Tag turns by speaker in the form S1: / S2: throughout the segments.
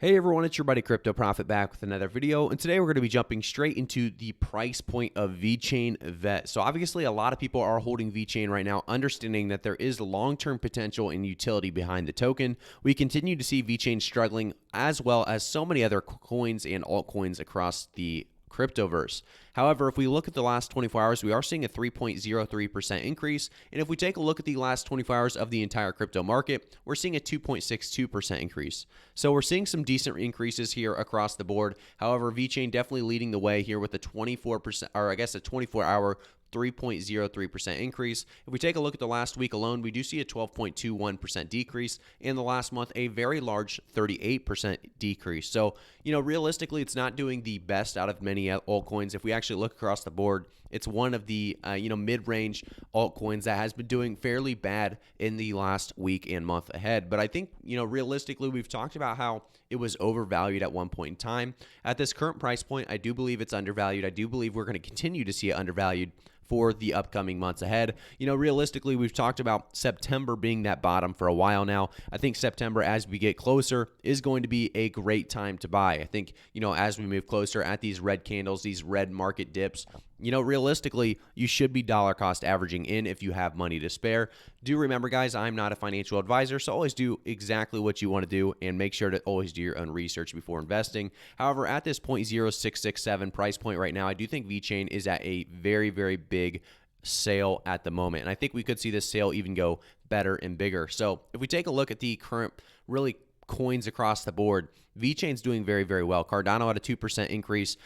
S1: Hey everyone, it's your buddy Crypto Profit back with another video, and today we're going to be jumping straight into the price point of Vechain VET. So obviously a lot of people are holding Vechain right now, understanding that there is long-term potential and utility behind the token. We continue to see Vechain struggling as well as so many other coins and altcoins across the cryptoverse. However, if we look at the last 24 hours, we are seeing a 3.03% increase. And if we take a look at the last 24 hours of the entire crypto market, we're seeing a 2.62% increase. So we're seeing some decent increases here across the board. However, Vechain definitely leading the way here with a 24%, or I guess a 24-hour 3.03% increase. If we take a look at the last week alone, we do see a 12.21% decrease. In the last month, a very large 38% decrease. So, realistically, it's not doing the best out of many altcoins. If we actually look across the board, it's one of the mid-range altcoins that has been doing fairly bad in the last week and month ahead. But I think, realistically, we've talked about how it was overvalued at one point in time. At this current price point, I do believe it's undervalued. I do believe we're going to continue to see it undervalued for the upcoming months ahead. Realistically, we've talked about September being that bottom for a while now. I think September, as we get closer, is going to be a great time to buy. I think, as we move closer at these red candles, these red market dips, realistically, you should be dollar cost averaging in if you have money to spare. Do remember, guys, I'm not a financial advisor, so always do exactly what you want to do and make sure to always do your own research before investing. However, at this 0.0667 price point right now, I do think Vechain is at a very, very big sale at the moment. And I think we could see this sale even go better and bigger. So if we take a look at the current really coins across the board, Vechain's doing very, very well. Cardano at a 2% increase.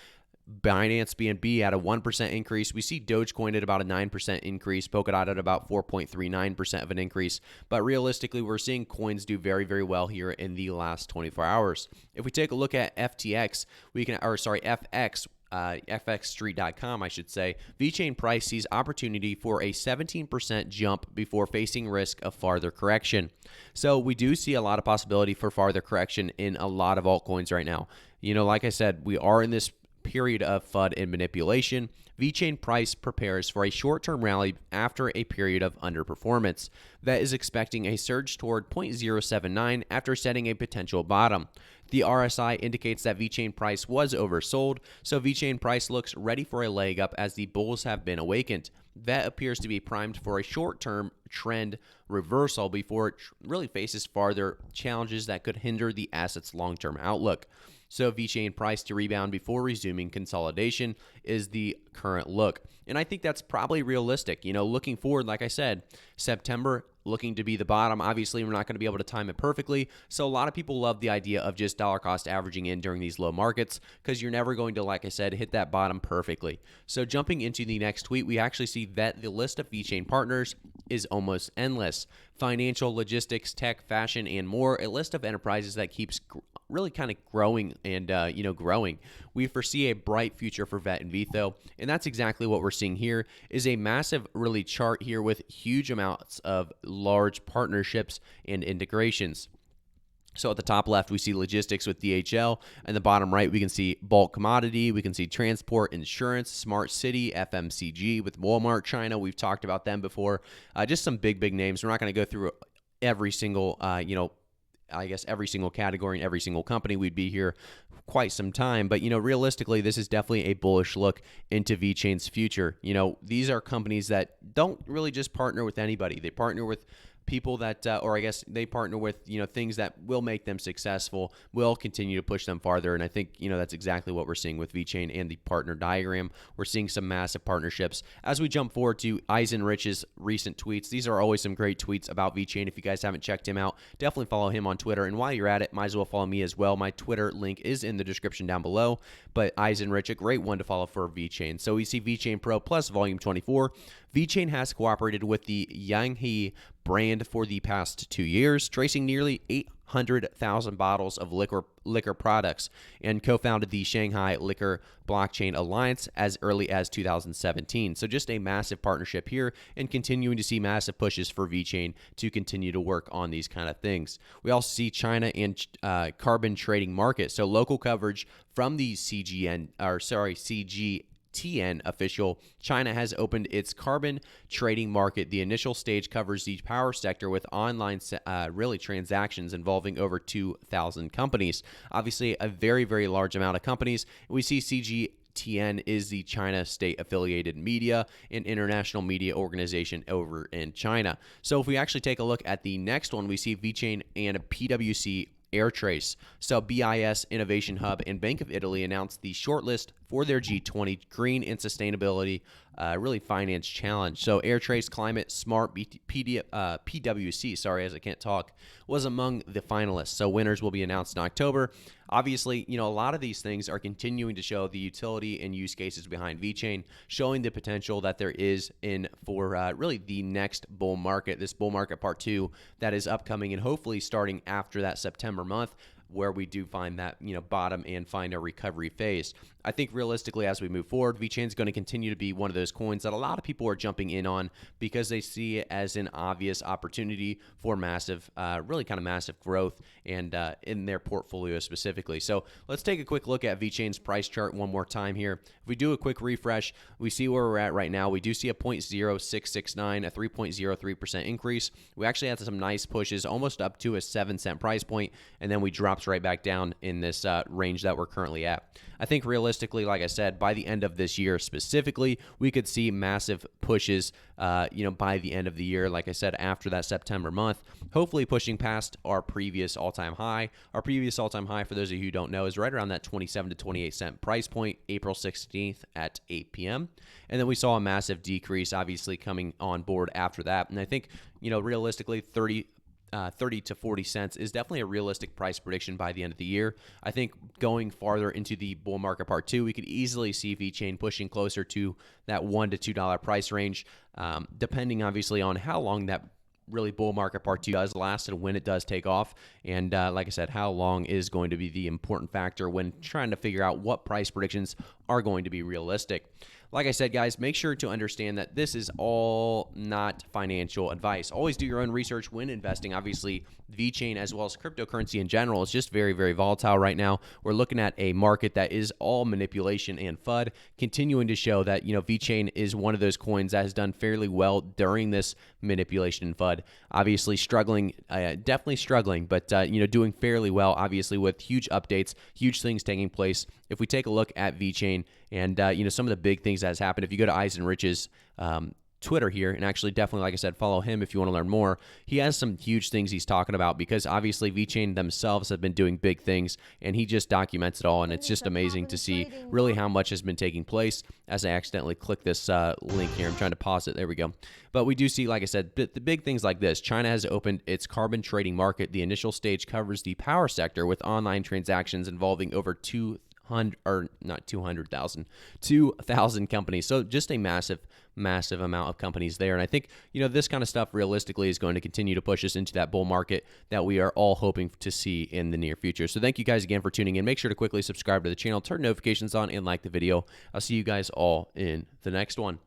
S1: Binance BNB at a 1% increase. We see Dogecoin at about a 9% increase, Polkadot at about 4.39% of an increase. But realistically, we're seeing coins do very, very well here in the last 24 hours. If we take a look at FTX, FX, FXStreet.com, I should say, Vechain price sees opportunity for a 17% jump before facing risk of farther correction. So we do see a lot of possibility for farther correction in a lot of altcoins right now. Like I said, we are in this period of FUD and manipulation. Vechain price prepares for a short-term rally after a period of underperformance. That is expecting a surge toward 0.079 after setting a potential bottom. The RSI indicates that Vechain price was oversold, so Vechain price looks ready for a leg up as the bulls have been awakened. That appears to be primed for a short-term trend reversal before it really faces farther challenges that could hinder the asset's long-term outlook. So Vechain price to rebound before resuming consolidation is the current look. And I think that's probably realistic. Looking forward, like I said, September looking to be the bottom. Obviously, we're not going to be able to time it perfectly. So a lot of people love the idea of just dollar cost averaging in during these low markets because you're never going to, like I said, hit that bottom perfectly. So jumping into the next tweet, we actually see that the list of Vechain partners is almost endless. Financial, logistics, tech, fashion, and more. A list of enterprises that keeps really kind of growing and, growing. We foresee a bright future for VET and VETHO, and that's exactly what we're seeing here is a massive really chart here with huge amounts of large partnerships and integrations. So at the top left, we see logistics with DHL, and the bottom right, we can see bulk commodity, we can see transport, insurance, smart city, FMCG with Walmart, China. We've talked about them before. Just some big names. We're not going to go through every single, every single category and every single company. We'd be here quite some time, but realistically, this is definitely a bullish look into Vechain's future. These are companies that don't really just partner with anybody. They partner with people that, or I guess they partner with, things that will make them successful, will continue to push them farther. And I think, that's exactly what we're seeing with Vechain and the partner diagram. We're seeing some massive partnerships. As we jump forward to Eisenrich's recent tweets, these are always some great tweets about Vechain. If you guys haven't checked him out, definitely follow him on Twitter. And while you're at it, might as well follow me as well. My Twitter link is in the description down below. But Eisenrich, a great one to follow for Vechain. So we see Vechain Pro Plus Volume 24. Vechain has cooperated with the Yanghe brand for the past 2 years, tracing nearly 800,000 bottles of liquor products, and co-founded the Shanghai Liquor Blockchain Alliance as early as 2017. So just a massive partnership here and continuing to see massive pushes for Vechain to continue to work on these kind of things. We also see China and carbon trading market. So local coverage from the CGT CGTN official. China has opened its carbon trading market. The initial stage covers the power sector with online transactions involving over 2,000 companies. Obviously, a very, very large amount of companies. We see CGTN is the China state-affiliated media and international media organization over in China. So if we actually take a look at the next one, we see Vechain and PwC Airtrace. So BIS Innovation Hub and Bank of Italy announced the shortlist for their G20 Green and Sustainability Finance Challenge. So Airtrace Climate Smart PwC, as I can't talk, was among the finalists. So winners will be announced in October. Obviously, a lot of these things are continuing to show the utility and use cases behind Vechain, showing the potential that there is for really the next bull market, this bull market part 2 that is upcoming and hopefully starting after that September month, where we do find that bottom and find a recovery phase. I think realistically, as we move forward, Vechain is going to continue to be one of those coins that a lot of people are jumping in on because they see it as an obvious opportunity for massive, massive growth and in their portfolio specifically. So let's take a quick look at Vechain's price chart one more time here. If we do a quick refresh, we see where we're at right now. We do see a 0.0669, a 3.03% increase. We actually had some nice pushes, almost up to a 7-cent price point, and then we dropped right back down in this range that we're currently at. I think realistically, like I said, by the end of this year specifically, we could see massive pushes, by the end of the year, like I said, after that September month, hopefully pushing past our previous all-time high. Our previous all-time high, for those of you who don't know, is right around that 27 to 28 cent price point, April 16th at 8 p.m. And then we saw a massive decrease, obviously, coming on board after that. And I think, realistically, 30 to 40 cents is definitely a realistic price prediction by the end of the year. I think going farther into the bull market part 2, we could easily see Vechain pushing closer to that $1 to $2 price range, depending obviously on how long that really bull market part 2 does last and when it does take off. And like I said, how long is going to be the important factor when trying to figure out what price predictions are going to be realistic. Like I said, guys, make sure to understand that this is all not financial advice. Always do your own research when investing. Obviously, Vechain as well as cryptocurrency in general is just very, very volatile right now. We're looking at a market that is all manipulation and FUD, continuing to show that, Vechain is one of those coins that has done fairly well during this manipulation and FUD. Obviously struggling, definitely struggling, but, doing fairly well, obviously, with huge updates, huge things taking place. If we take a look at Vechain and, some of the big things that has happened, if you go to Eisenrich's Twitter here, and actually definitely, like I said, follow him if you want to learn more. He has some huge things he's talking about because obviously Vechain themselves have been doing big things, and he just documents it all, and it's just amazing to see really how much has been taking place. As I accidentally click this link here, I'm trying to pause it. There we go. But we do see, like I said, the big things like this. China has opened its carbon trading market. The initial stage covers the power sector with online transactions involving over 2,000 companies. So just a massive amount of companies there. And I think, this kind of stuff realistically is going to continue to push us into that bull market that we are all hoping to see in the near future. So thank you guys again for tuning in. Make sure to quickly subscribe to the channel, turn notifications on, and like the video. I'll see you guys all in the next one.